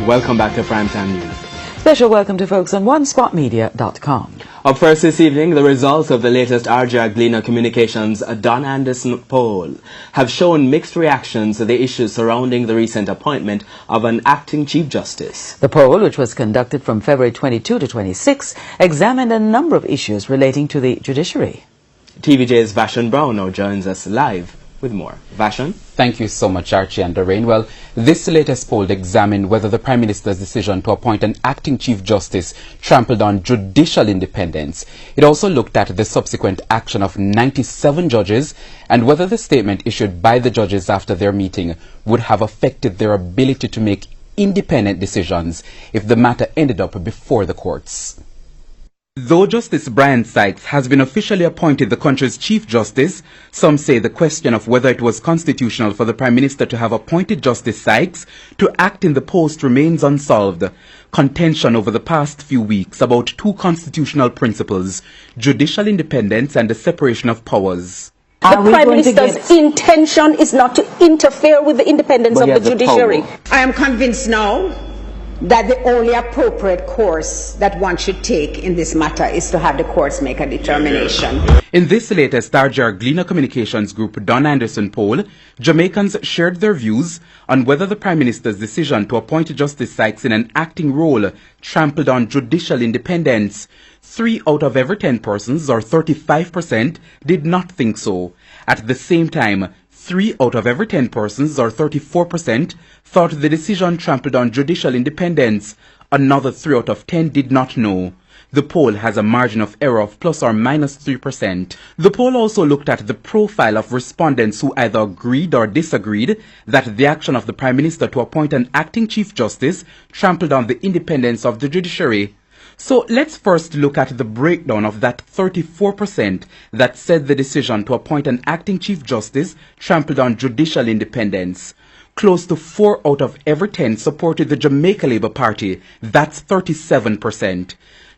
Welcome back to Primetime News. Special welcome to folks on OneSpotMedia.com. Up first this evening, the results of the latest RJ Gleaner Communications Don Anderson poll have shown mixed reactions to the issues surrounding the recent appointment of an acting Chief Justice. The poll, which was conducted from February 22 to 26, examined a number of issues relating to the judiciary. TVJ's Vashon Brown now joins us live with more. Vashon? Thank you so much, Archie and Doreen. Well, this latest poll examined whether the Prime Minister's decision to appoint an acting Chief Justice trampled on judicial independence. It also looked at the subsequent action of 97 judges and whether the statement issued by the judges after their meeting would have affected their ability to make independent decisions if the matter ended up before the courts. Though Justice Brian Sykes has been officially appointed the country's Chief Justice, some say the question of whether it was constitutional for the Prime Minister to have appointed Justice Sykes to act in the post remains unsolved. Contention over the past few weeks about two constitutional principles, judicial independence and the separation of powers. The Prime Minister's intention is not to interfere with the independence of the judiciary. I am convinced now that the only appropriate course that one should take in this matter is to have the courts make a determination. In this latest RJR Gleaner Communications Group Don Anderson poll, Jamaicans shared their views on whether the Prime Minister's decision to appoint Justice Sykes in an acting role trampled on judicial independence. 3 out of every 10 persons, or 35%, did not think so. At the same time, 3 out of every 10 persons, or 34%, thought the decision trampled on judicial independence. Another 3 out of 10 did not know. The poll has a margin of error of plus or minus 3%. The poll also looked at the profile of respondents who either agreed or disagreed that the action of the Prime Minister to appoint an acting Chief Justice trampled on the independence of the judiciary. So let's first look at the breakdown of that 34% that said the decision to appoint an acting Chief Justice trampled on judicial independence. Close to 4 out of every 10 supported the Jamaica Labour Party. That's 37%.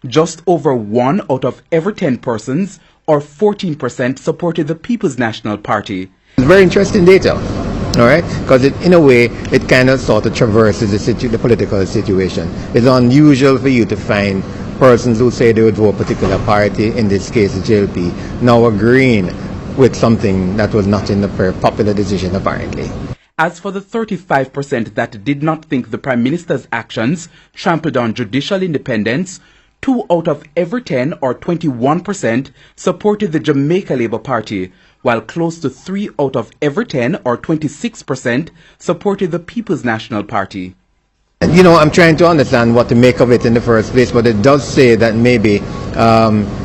Just over 1 out of every 10 persons, or 14%, supported the People's National Party. Very interesting data. All right, because in a way it kind of sort of traverses the political situation. It's unusual for you to find persons who say they would vote a particular party, in this case the JLP, now agreeing with something that was not in the popular decision apparently. As for the 35% that did not think the Prime Minister's actions trampled on judicial independence, 2 out of every 10, or 21%, supported the Jamaica Labour Party, while close to 3 out of every 10, or 26%, supported the People's National Party. You know, I'm trying to understand what to make of it in the first place, but it does say that maybe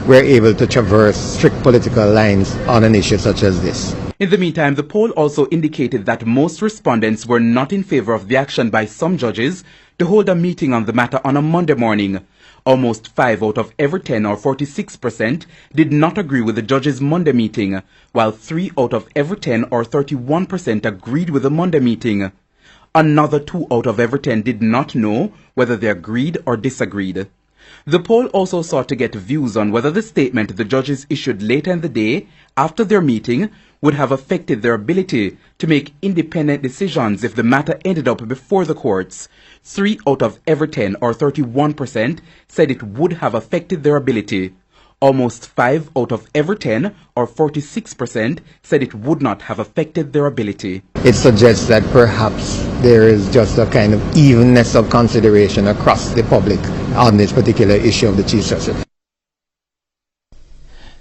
we're able to traverse strict political lines on an issue such as this. In the meantime, the poll also indicated that most respondents were not in favor of the action by some judges to hold a meeting on the matter on a Monday morning. Almost 5 out of every 10, or 46%, did not agree with the judge's Monday meeting, while 3 out of every 10, or 31%, agreed with the Monday meeting. Another 2 out of every 10 did not know whether they agreed or disagreed. The poll also sought to get views on whether the statement the judges issued later in the day after their meeting would have affected their ability to make independent decisions if the matter ended up before the courts. 3 out of every 10, or 31%, said it would have affected their ability. Almost 5 out of every 10, or 46%, said it would not have affected their ability. It suggests that perhaps there is just a kind of evenness of consideration across the public on this particular issue of the Chief Justice.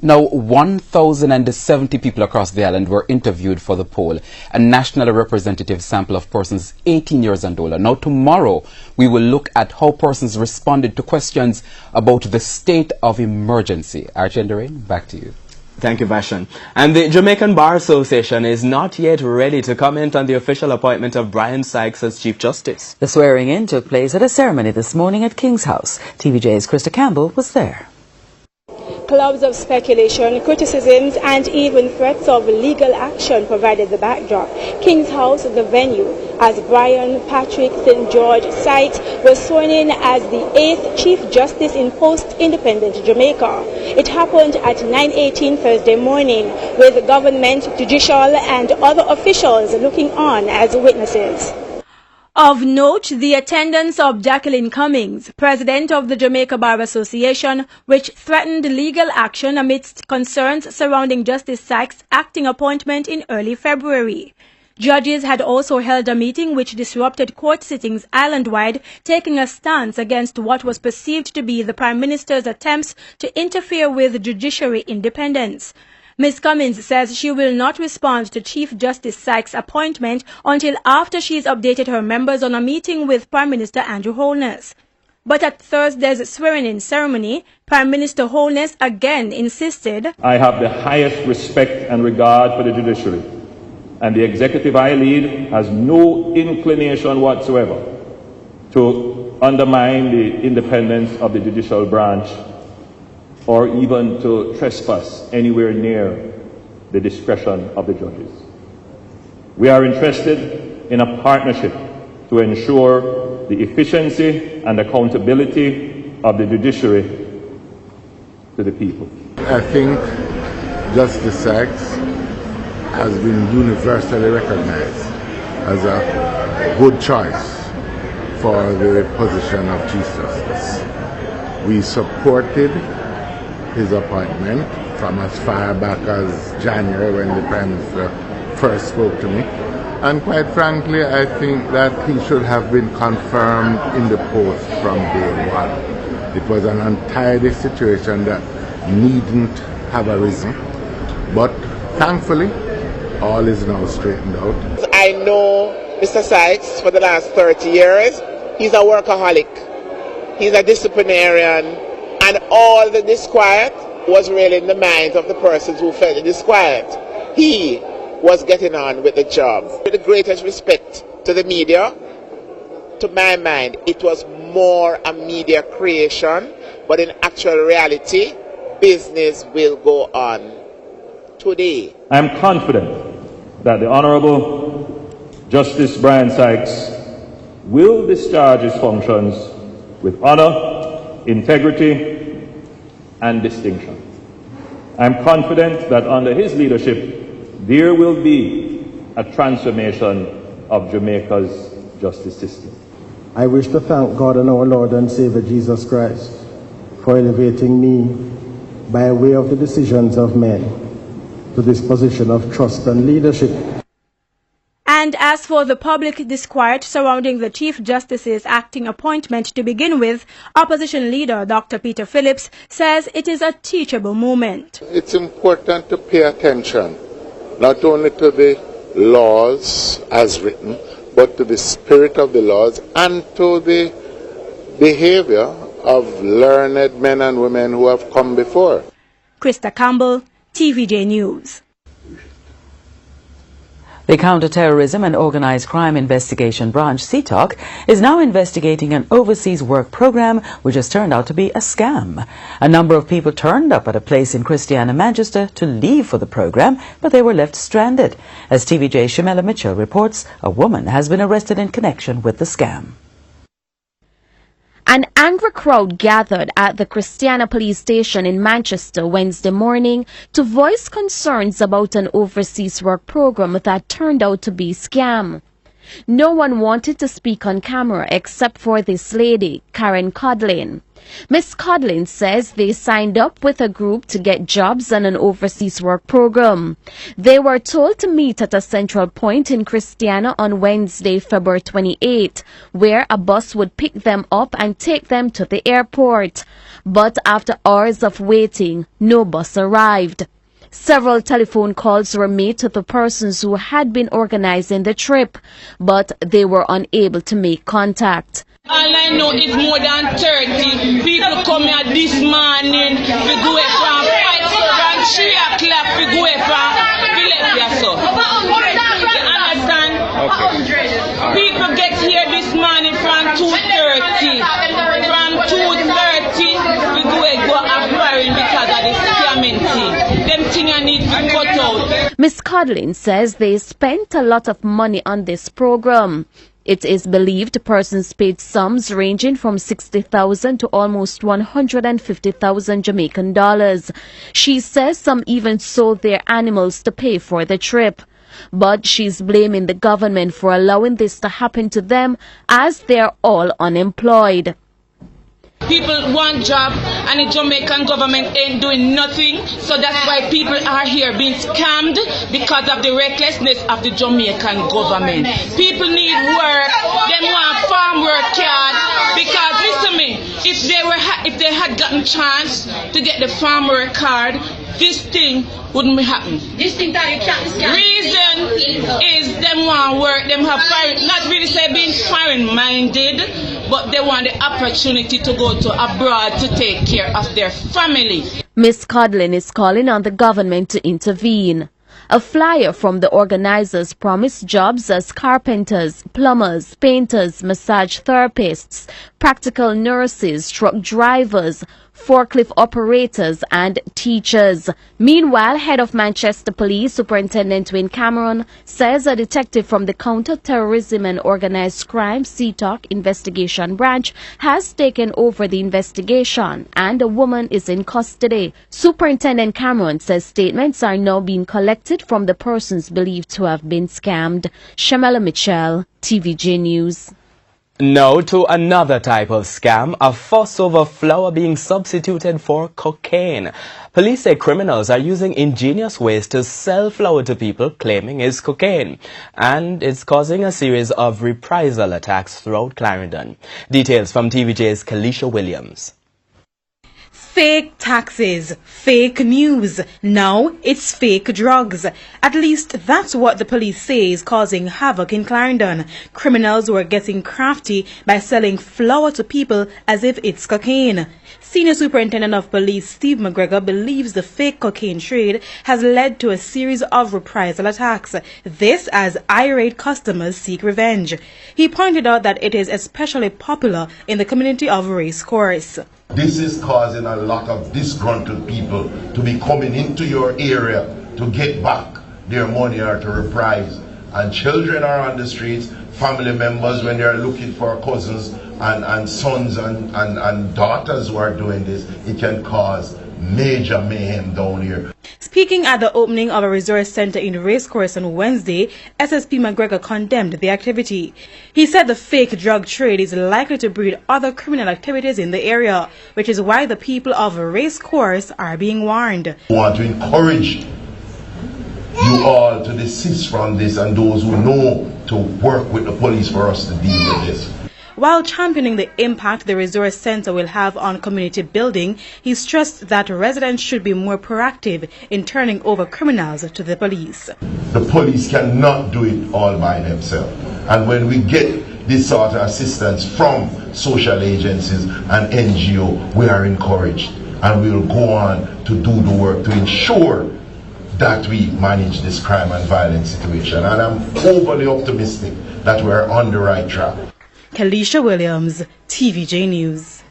Now, 1,070 people across the island were interviewed for the poll, a nationally representative sample of persons 18 years and older. Now, tomorrow, we will look at how persons responded to questions about the state of emergency. Archie and Doreen, back to you. Thank you, Vashon. And the Jamaican Bar Association is not yet ready to comment on the official appointment of Brian Sykes as Chief Justice. The swearing-in took place at a ceremony this morning at King's House. TVJ's Krista Campbell was there. Clubs of speculation, criticisms, and even threats of legal action provided the backdrop. King's House, the venue, as Brian Patrick St. George Sykes was sworn in as the 8th Chief Justice in post-independent Jamaica. It happened at 9:18 Thursday morning, with government, judicial, and other officials looking on as witnesses. Of note, the attendance of Jacqueline Cummings, president of the Jamaica Bar Association, which threatened legal action amidst concerns surrounding Justice Sykes' acting appointment in early February. Judges had also held a meeting which disrupted court sittings island-wide, taking a stance against what was perceived to be the Prime Minister's attempts to interfere with judiciary independence. Ms. Cummings says she will not respond to Chief Justice Sykes' appointment until after she's updated her members on a meeting with Prime Minister Andrew Holness. But at Thursday's swearing-in ceremony, Prime Minister Holness again insisted, I have the highest respect and regard for the judiciary, and the executive I lead has no inclination whatsoever to undermine the independence of the judicial branch or even to trespass anywhere near the discretion of the judges. We are interested in a partnership to ensure the efficiency and accountability of the judiciary to the people. I think Justice Sykes has been universally recognized as a good choice for the position of Chief Justice. We supported his appointment from as far back as January when the Prime Minister first spoke to me. And quite frankly, I think that he should have been confirmed in the post from day one. It was an untidy situation that needn't have arisen. But thankfully, all is now straightened out. I know Mr. Sykes for the last 30 years. He's a workaholic. He's a disciplinarian. And all the disquiet was really in the minds of the persons who felt the disquiet. He was getting on with the job. With the greatest respect to the media, to my mind, it was more a media creation, but in actual reality, business will go on today. I am confident that the Honorable Justice Brian Sykes will discharge his functions with honor, integrity, and distinction. I am confident that under his leadership, there will be a transformation of Jamaica's justice system. I wish to thank God and our Lord and Savior Jesus Christ for elevating me by way of the decisions of men to this position of trust and leadership. And as for the public disquiet surrounding the Chief Justice's acting appointment to begin with, Opposition Leader Dr. Peter Phillips says it is a teachable moment. It's important to pay attention not only to the laws as written, but to the spirit of the laws and to the behavior of learned men and women who have come before. Krista Campbell, TVJ News. The Counterterrorism and Organized Crime Investigation Branch, CTOC, is now investigating an overseas work program which has turned out to be a scam. A number of people turned up at a place in Christiana, Manchester to leave for the program, but they were left stranded. As TVJ Shamela Mitchell reports, a woman has been arrested in connection with the scam. An angry crowd gathered at the Christiana police station in Manchester Wednesday morning to voice concerns about an overseas work program that turned out to be a scam. No one wanted to speak on camera except for this lady, Karen Codlin. Miss Codlin says they signed up with a group to get jobs on an overseas work program. They were told to meet at a central point in Christiana on Wednesday, February 28, where a bus would pick them up and take them to the airport. But after hours of waiting, no bus arrived. Several telephone calls were made to the persons who had been organizing the trip, but they were unable to make contact. All I know is more than 30 people come here this morning to go from 3 o'clock to go from Philadelphia. So, you understand? Okay. People get here this morning from 2:30. From 2:30 we go acquiring because of the scamming thing. Them thing I need to cut out. Miss Codlin says they spent a lot of money on this program. It is believed persons paid sums ranging from 60,000 to almost 150,000 Jamaican dollars. She says some even sold their animals to pay for the trip. But she's blaming the government for allowing this to happen to them as they're all unemployed. People want job and the Jamaican government ain't doing nothing, so that's why people are here being scammed because of the recklessness of the Jamaican government. People need work, they want farm work card, because listen to me, if they had gotten chance to get the farm work card, this thing wouldn't be happening. Reason is them want work, them have foreign, not really say being foreign minded, but they want the opportunity to go to abroad to take care of their family. Ms. Codlin is calling on the government to intervene. A flyer from the organizers promised jobs as carpenters, plumbers, painters, massage therapists, practical nurses, truck drivers, forklift operators and teachers. Meanwhile, head of Manchester Police Superintendent Wayne Cameron says a detective from the Counter-Terrorism and Organized Crime (CTOC) investigation branch has taken over the investigation and a woman is in custody. Superintendent Cameron says statements are now being collected from the persons believed to have been scammed. Shamela Mitchell, TVJ News. Now to another type of scam, a fuss over flour being substituted for cocaine. Police say criminals are using ingenious ways to sell flour to people claiming it's cocaine, and it's causing a series of reprisal attacks throughout Clarendon. Details from TVJ's Kalisha Williams. Fake taxes, fake news, now it's fake drugs. At least that's what the police say is causing havoc in Clarendon. Criminals were getting crafty by selling flour to people as if it's cocaine. Senior Superintendent of Police Steve McGregor believes the fake cocaine trade has led to a series of reprisal attacks. This as irate customers seek revenge. He pointed out that it is especially popular in the community of Racecourse. This is causing a lot of disgruntled people to be coming into your area to get back their money or to reprise. And children are on the streets, family members when they are looking for cousins and sons and daughters who are doing this. It can cause major mayhem down here. Speaking at the opening of a resource center in Racecourse on Wednesday, SSP McGregor condemned the activity. He said the fake drug trade is likely to breed other criminal activities in the area, which is why the people of Racecourse are being warned. We want to encourage you all to desist from this and those who know to work with the police for us to deal with this. While championing the impact the resource center will have on community building, he stressed that residents should be more proactive in turning over criminals to the police. The police cannot do it all by themselves. And when we get this sort of assistance from social agencies and NGO, we are encouraged and we will go on to do the work to ensure that we manage this crime and violence situation. And I'm overly optimistic that we're on the right track. Kalisha Williams, TVJ News.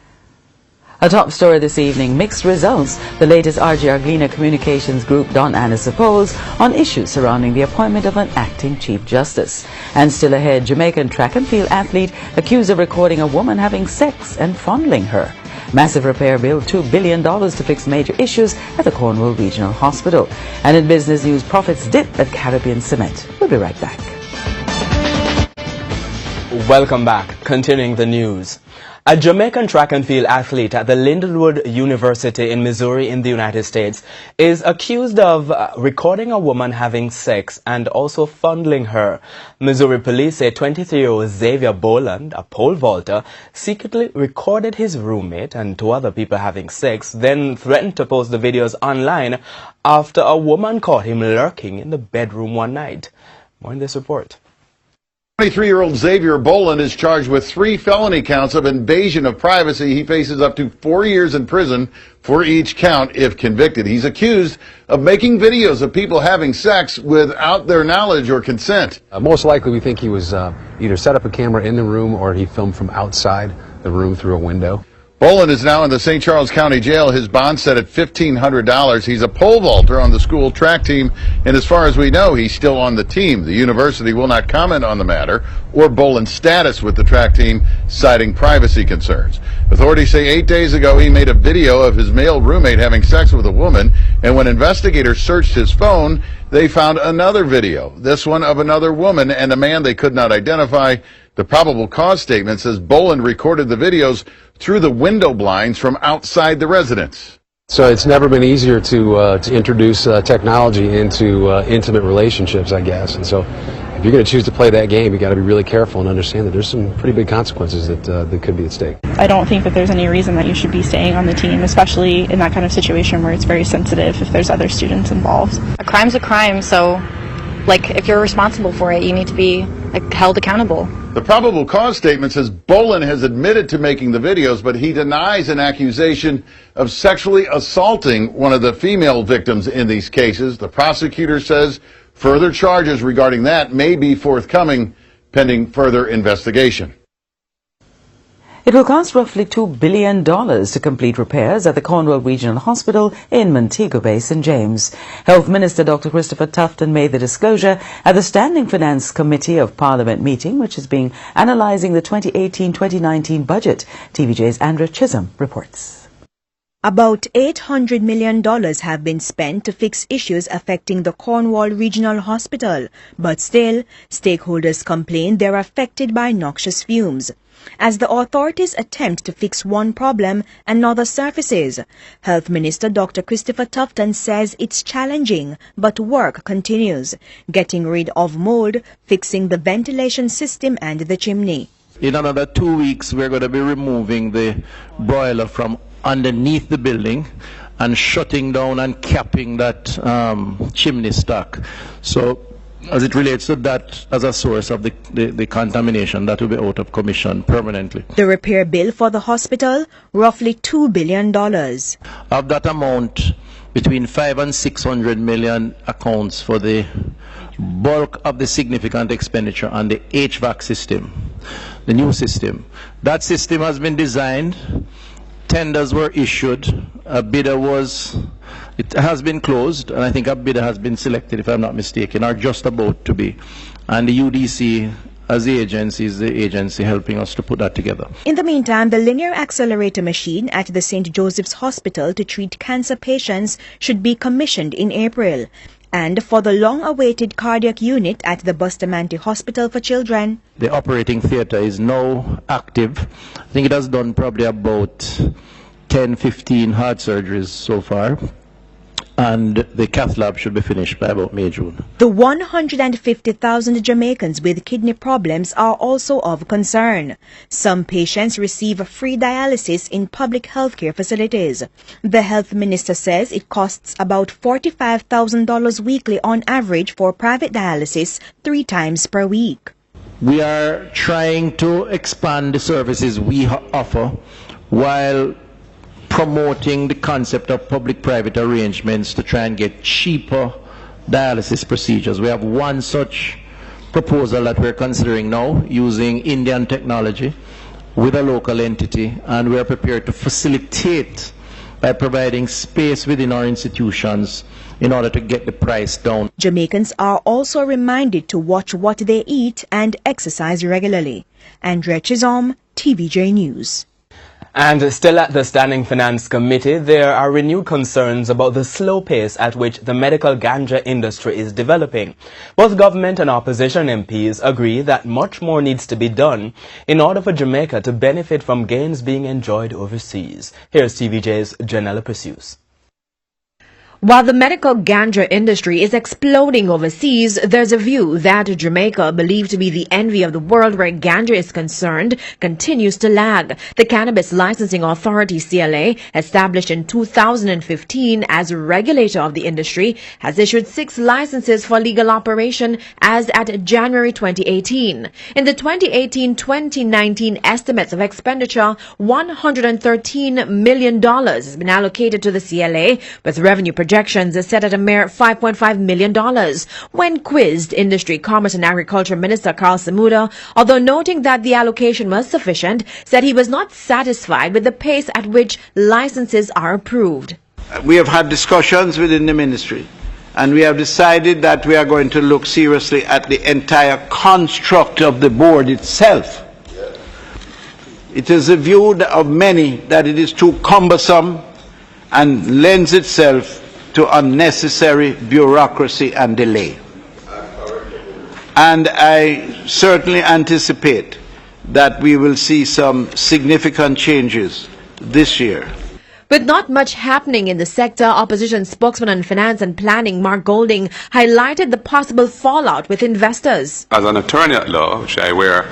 A top story this evening, mixed results. The latest RGR Gleaner Communications Group Don Anderson polls on issues surrounding the appointment of an acting Chief Justice. And still ahead, Jamaican track and field athlete accused of recording a woman having sex and fondling her. Massive repair bill, $2 billion to fix major issues at the Cornwall Regional Hospital. And in business news, profits dip at Caribbean Cement. We'll be right back. Welcome back. Continuing the news. A Jamaican track and field athlete at the Lindenwood University in Missouri in the United States is accused of recording a woman having sex and also fondling her. Missouri police say 23-year-old Xavier Boland, a pole vaulter, secretly recorded his roommate and two other people having sex, then threatened to post the videos online after a woman caught him lurking in the bedroom one night. More in this report. 23-year-old Xavier Boland is charged with 3 felony counts of invasion of privacy. He faces up to 4 years in prison for each count if convicted. He's accused of making videos of people having sex without their knowledge or consent. Most likely we think he was either set up a camera in the room or he filmed from outside the room through a window. Bolin is now in the St. Charles County Jail. His bond set at $1,500. He's a pole vaulter on the school track team, and as far as we know, he's still on the team. The university will not comment on the matter or Bolin's status with the track team, citing privacy concerns. Authorities say 8 days ago he made a video of his male roommate having sex with a woman, and when investigators searched his phone, they found another video, this one of another woman and a man they could not identify. The probable cause statement says Bolin recorded the videos through the window blinds from outside the residence. So it's never been easier to introduce technology into intimate relationships, I guess. And so if you're going to choose to play that game, you got to be really careful and understand that there's some pretty big consequences that could be at stake. I don't think that there's any reason that you should be staying on the team, especially in that kind of situation where it's very sensitive if there's other students involved. A crime's a crime, so if you're responsible for it, you need to be held accountable. The probable cause statement says Bolin has admitted to making the videos, but he denies an accusation of sexually assaulting one of the female victims in these cases. The prosecutor says further charges regarding that may be forthcoming pending further investigation. It will cost roughly $2 billion to complete repairs at the Cornwall Regional Hospital in Montego Bay, St. James. Health Minister Dr. Christopher Tufton made the disclosure at the Standing Finance Committee of Parliament meeting, which is being analysing the 2018-2019 budget. TVJ's Andrea Chisholm reports. About $800 million have been spent to fix issues affecting the Cornwall Regional Hospital, but still, stakeholders complain they're affected by noxious fumes. As the authorities attempt to fix one problem, another surfaces. Health Minister Dr. Christopher Tufton says it's challenging, but work continues, getting rid of mold, fixing the ventilation system and the chimney. In another 2 weeks, we're going to be removing the boiler from underneath the building and shutting down and capping that chimney stack. So as it relates to that as a source of the contamination, that will be out of commission permanently. The repair bill for the hospital, roughly $2 billion. Of that amount, between 500 and 600 million accounts for the bulk of the significant expenditure on the HVAC system, the new system. That system has been designed, tenders were issued, it has been closed, and I think a bidder has been selected, if I'm not mistaken, or just about to be. And the UDC, as the agency, is the agency helping us to put that together. In the meantime, the linear accelerator machine at the St. Joseph's Hospital to treat cancer patients should be commissioned in April. And for the long-awaited cardiac unit at the Bustamante Hospital for Children, the operating theatre is now active. I think it has done probably about 10-15 heart surgeries so far, and the cath lab should be finished by about May, June. The 150,000 Jamaicans with kidney problems are also of concern. Some patients receive free dialysis in public healthcare facilities. The health minister says it costs about $45,000 weekly on average for private dialysis 3 times per week. We are trying to expand the services we offer while promoting the concept of public-private arrangements to try and get cheaper dialysis procedures. We have one such proposal that we're considering now, using Indian technology with a local entity, and we're prepared to facilitate by providing space within our institutions in order to get the price down. Jamaicans are also reminded to watch what they eat and exercise regularly. Andrea Chisholm, TVJ News. And still at the Standing Finance Committee, there are renewed concerns about the slow pace at which the medical ganja industry is developing. Both government and opposition MPs agree that much more needs to be done in order for Jamaica to benefit from gains being enjoyed overseas. Here's TVJ's Janella Pursues. While the medical ganja industry is exploding overseas, there's a view that Jamaica, believed to be the envy of the world where ganja is concerned, continues to lag. The Cannabis Licensing Authority, CLA, established in 2015 as regulator of the industry, has issued 6 licenses for legal operation as at January 2018. In the 2018-2019 estimates of expenditure, $113 million has been allocated to the CLA, with revenue projected projections is set at a mere $5.5 million. When quizzed, Industry, Commerce and Agriculture Minister Carl Samuda, although noting that the allocation was sufficient, said he was not satisfied with the pace at which licenses are approved. We have had discussions within the ministry, and we have decided that we are going to look seriously at the entire construct of the board itself. It is the view of many that it is too cumbersome and lends itself to unnecessary bureaucracy and delay. And I certainly anticipate that we will see some significant changes this year. With not much happening in the sector, opposition spokesman on finance and planning Mark Golding highlighted the possible fallout with investors. As an attorney at law, which I wear,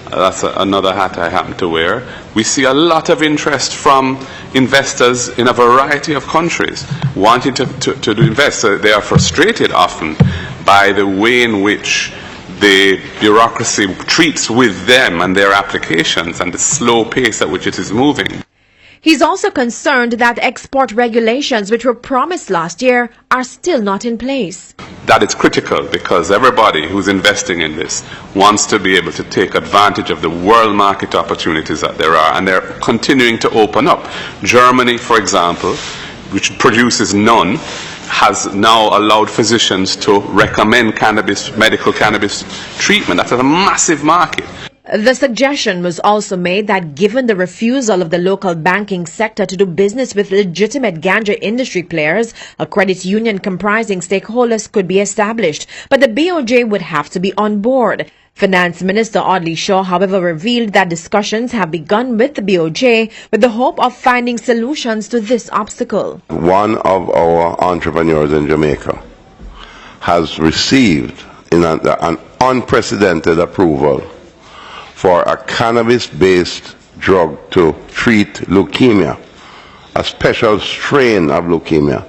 that's another hat I happen to wear, we see a lot of interest from investors in a variety of countries wanting to invest. They are frustrated often by the way in which the bureaucracy treats with them and their applications and the slow pace at which it is moving. He's also concerned that export regulations, which were promised last year, are still not in place. That is critical because everybody who's investing in this wants to be able to take advantage of the world market opportunities that there are, and they're continuing to open up. Germany, for example, which produces none, has now allowed physicians to recommend cannabis, medical cannabis treatment. That's a massive market. The suggestion was also made that given the refusal of the local banking sector to do business with legitimate ganja industry players, a credit union comprising stakeholders could be established, but the BOJ would have to be on board. Finance Minister Audley Shaw, however, revealed that discussions have begun with the BOJ with the hope of finding solutions to this obstacle. One of our entrepreneurs in Jamaica has received an unprecedented approval for a cannabis-based drug to treat leukemia, a special strain of leukemia.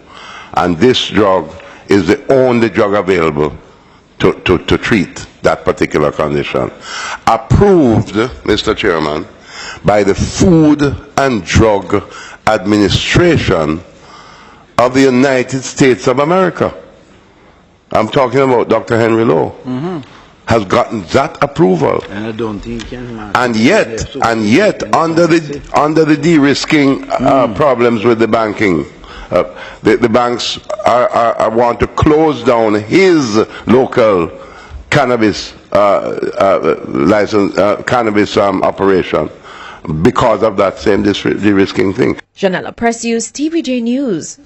And this drug is the only drug available to treat that particular condition. Approved, Mr. Chairman, by the Food and Drug Administration of the United States of America. I'm talking about Dr. Henry Lowe. Has gotten that approval, And I don't think and yet, under the de-risking problems with the banking, the banks want to close down his local cannabis license, cannabis operation because of that same de-risking thing. Janella Precious, TVJ News.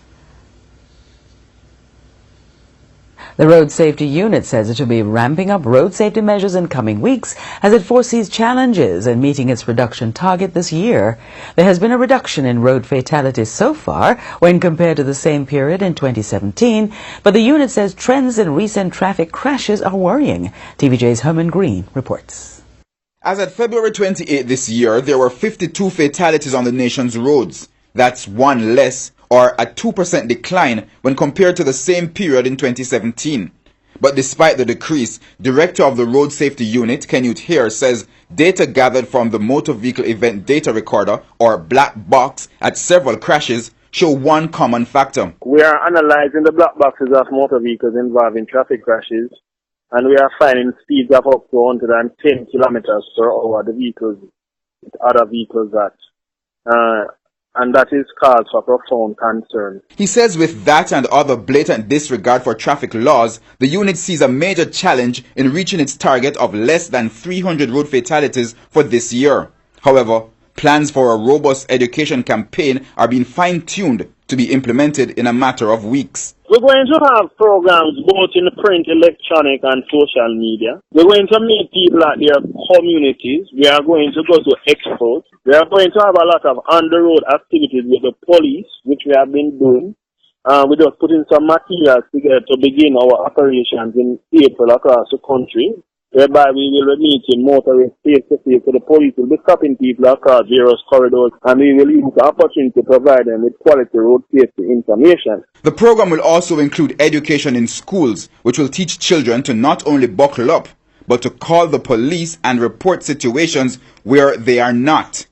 The Road Safety Unit says it will be ramping up road safety measures in coming weeks as it foresees challenges in meeting its reduction target this year. There has been a reduction in road fatalities so far when compared to the same period in 2017, but the unit says trends in recent traffic crashes are worrying. TVJ's Herman Green reports. As at February 28 this year, there were 52 fatalities on the nation's roads. That's one less, or a 2% decline when compared to the same period in 2017. But despite the decrease, Director of the Road Safety Unit, Kenute Hare, says data gathered from the Motor Vehicle Event Data Recorder, or black box, at several crashes show one common factor. We are analyzing the black boxes of motor vehicles involving traffic crashes, and we are finding speeds of up to 110 kilometers per hour, the vehicles, with other vehicles and that is cause for profound concern. He says with that and other blatant disregard for traffic laws, the unit sees a major challenge in reaching its target of less than 300 road fatalities for this year. However, plans for a robust education campaign are being fine-tuned to be implemented in a matter of weeks. We're going to have programs both in print, electronic, and social media. We're going to meet people at their communities. We are going to go to expos. We are going to have a lot of on-the-road activities with the police, which we have been doing. We're just putting some materials together to begin our operations in April across the country, whereby we will be meeting motorists face-to-face, so the police will be stopping people across various corridors, and we will use the opportunity to provide them with quality road safety information. The program will also include education in schools, which will teach children to not only buckle up, but to call the police and report situations where they are not.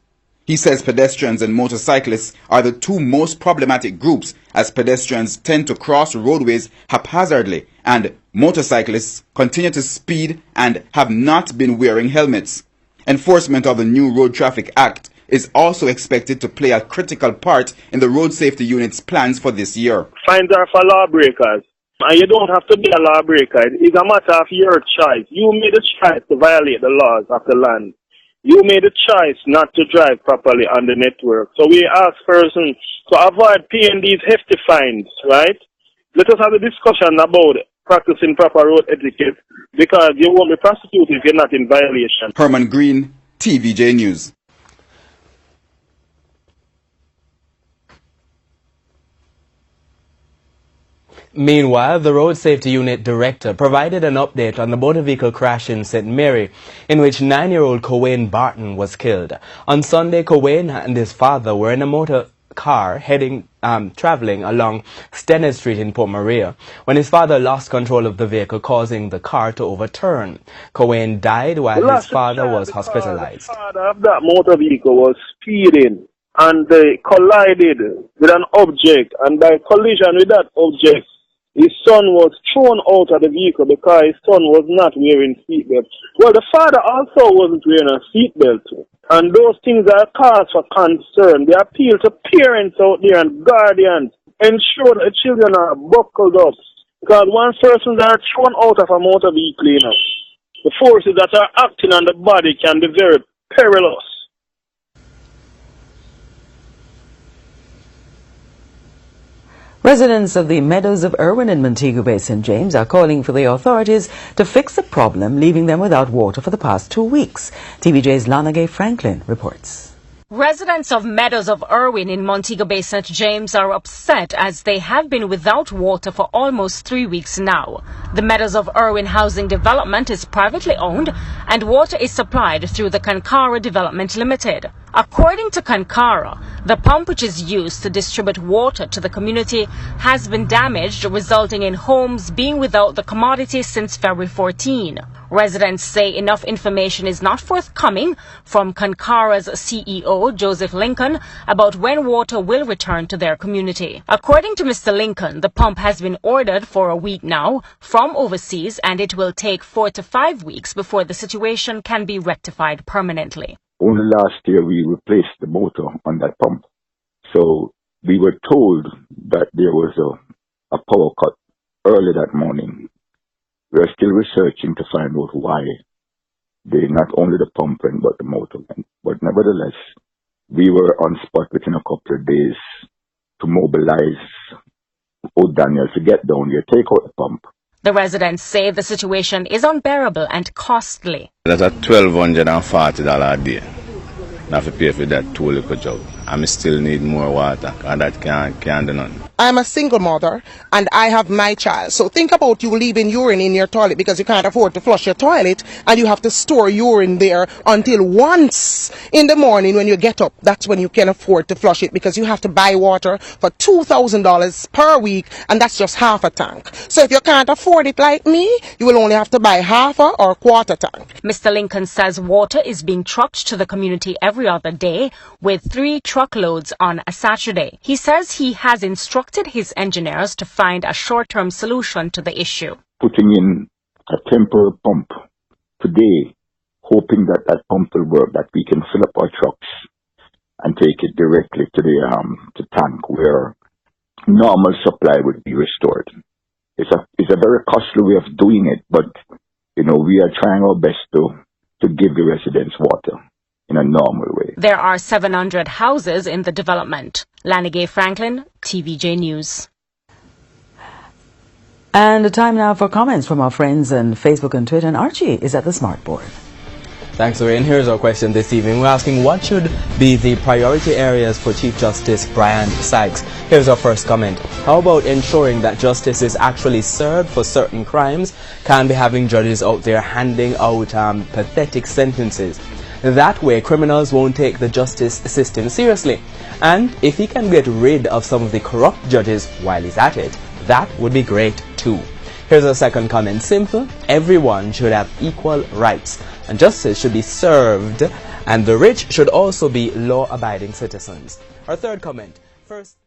He says pedestrians and motorcyclists are the two most problematic groups, as pedestrians tend to cross roadways haphazardly and motorcyclists continue to speed and have not been wearing helmets. Enforcement of the new Road Traffic Act is also expected to play a critical part in the Road Safety Unit's plans for this year. Fines are for lawbreakers, and you don't have to be a lawbreaker. It's a matter of your choice. You made a choice to violate the laws of the land. You made a choice not to drive properly on the network. So we ask persons to avoid paying these hefty fines, right? Let us have a discussion about practicing proper road etiquette, because you won't be prosecuted if you're not in violation. Herman Green, TVJ News. Meanwhile, the Road Safety Unit Director provided an update on the motor vehicle crash in St. Mary, in which 9-year-old Cowain Barton was killed. On Sunday, Cowain and his father were in a motor car traveling along Stennett Street in Port Maria when his father lost control of the vehicle, causing the car to overturn. Cowain died while his father was hospitalized. The father of that motor vehicle was speeding and they collided with an object, and by collision with that object, his son was thrown out of the vehicle because his son was not wearing seatbelt. Well, the father also wasn't wearing a seatbelt. And those things are cause for concern. They appeal to parents out there and guardians. Ensure that the children are buckled up. Because once persons are thrown out of a motor vehicle, the forces that are acting on the body can be very perilous. Residents of the Meadows of Irwin in Montego Bay, St. James are calling for the authorities to fix the problem, leaving them without water for the past 2 weeks. TVJ's Lana Gay Franklin reports. Residents of Meadows of Irwin in Montego Bay, St. James are upset as they have been without water for almost 3 weeks now. The Meadows of Irwin housing development is privately owned and water is supplied through the Kankara Development Limited. According to Kankara, the pump which is used to distribute water to the community has been damaged, resulting in homes being without the commodity since February 14. Residents say enough information is not forthcoming from Kankara's CEO, Joseph Lincoln, about when water will return to their community. According to Mr. Lincoln, the pump has been ordered for a week now from overseas, and it will take 4 to 5 weeks before the situation can be rectified permanently. Only last year we replaced the motor on that pump. So we were told that there was a power cut early that morning. We are still researching to find out why not only the pump went, but the motor went. But nevertheless, we were on spot within a couple of days to mobilize Old Daniel to get down here, take out the pump. The residents say the situation is unbearable and costly. That's a $1,240 a day. I have to pay for that toll job. I still need more water, and that can't do nothing. I'm a single mother and I have my child. So think about you leaving urine in your toilet because you can't afford to flush your toilet, and you have to store urine there until once in the morning when you get up. That's when you can afford to flush it, because you have to buy water for $2,000 per week, and that's just half a tank. So if you can't afford it like me, you will only have to buy half or a quarter tank. Mr. Lincoln says water is being trucked to the community every other day, with 3 truckloads on a Saturday. He says he has instructed his engineers to find a short-term solution to the issue. Putting in a temporary pump today, hoping that that pump will work, that we can fill up our trucks and take it directly to the tank where normal supply would be restored. It's a very costly way of doing it, but we are trying our best to give the residents water in a normal way. There are 700 houses in the development. Lana Gay Franklin, TVJ News. And the time now for comments from our friends on Facebook and Twitter. And Archie is at the smart board. Thanks, Lorraine. Here's our question this evening. We're asking what should be the priority areas for Chief Justice Brian Sykes. Here's our first comment. How about ensuring that justice is actually served for certain crimes? Can't be having judges out there handing out pathetic sentences. That way, criminals won't take the justice system seriously. And if he can get rid of some of the corrupt judges while he's at it, that would be great too. Here's a second comment. Simple. Everyone should have equal rights, and justice should be served, and the rich should also be law-abiding citizens. Our third comment. First.